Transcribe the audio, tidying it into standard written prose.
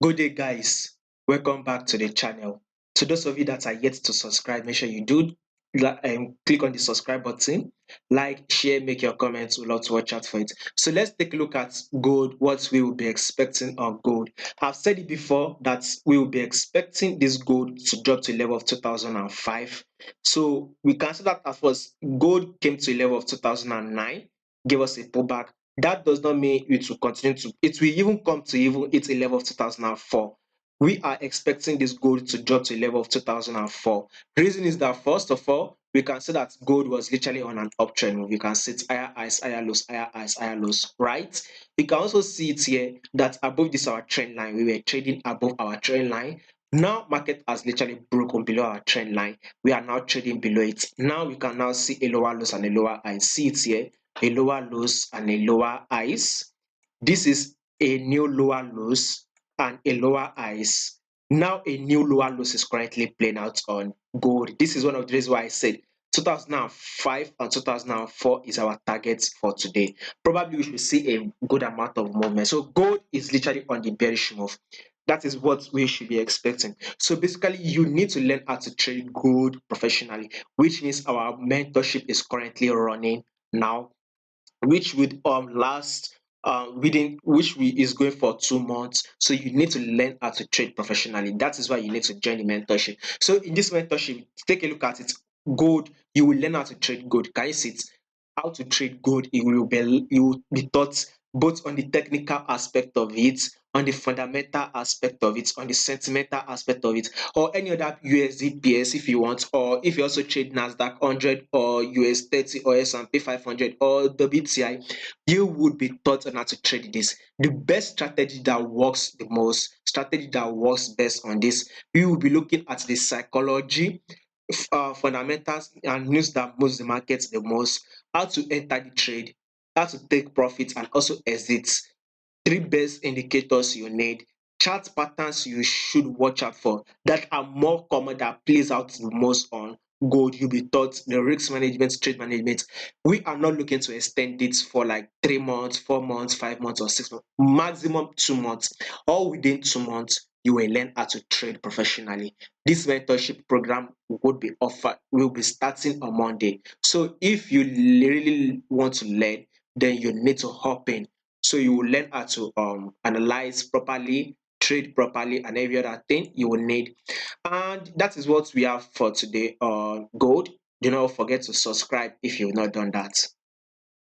Good day, guys. Welcome back to the channel. To those of you that are yet to subscribe, make sure you do click on the subscribe button, like, share, make your comments. We'll love to watch out for it. So let's take a look at gold, what we will be expecting on gold. I've said it before that we will be expecting this gold to drop to a level of 2005. So we can see that at first gold came to a level of 2009, gave us a pullback. That does not mean it will continue to, it will even come to even hit a level of 2004. We are expecting this gold to drop to a level of 2004. Reason is that first of all, we can see that gold was literally on an uptrend. We can see it higher highs, higher lows, higher highs, higher lows, right? We can also see it here that above this our trend line, we were trading above our trend line. Now market has literally broken below our trend line. We are now trading below it. Now we can now see a lower lows and a lower high. See it here, a lower lows and a lower highs. This is a new lower lows and a lower highs. Now a new lower lows is currently playing out on gold. This is one of the reasons why I said 2005 and 2004 is our target for today. Probably we should see a good amount of movement. So gold is literally on the bearish move. That is what we should be expecting. So basically, you need to learn how to trade gold professionally, which means our mentorship is currently running now, which would last within which we is going for 2 months. So you need to learn how to trade professionally. That is why you need to join the mentorship. So in this mentorship, take a look at it. Gold, you will learn how to trade gold. Can you see it? How to trade gold, you will be taught both on the technical aspect of it, on the fundamental aspect of it, on the sentimental aspect of it, or any other USD PS if you want, or if you also trade Nasdaq 100 or US 30 or S&P 500 or WTI, you would be taught on how to trade this. The best strategy that works the most, strategy that works best on this, you will be looking at the psychology, fundamentals and news that moves the market the most, how to enter the trade, how to take profits and also exits. Three best indicators you need, chart patterns you should watch out for that are more common, that plays out the most on gold. You'll be taught the risk management, trade management. We are not looking to extend it for like 3 months, 4 months, 5 months, or 6 months, maximum 2 months. All within 2 months, you will learn how to trade professionally. This mentorship program would be offered, will be starting on Monday. So if you really want to learn, then you need to hop in. So you will learn how to analyze properly, trade properly, and every other thing you will need. And that is what we have for today on gold. Do not forget to subscribe if you've not done that.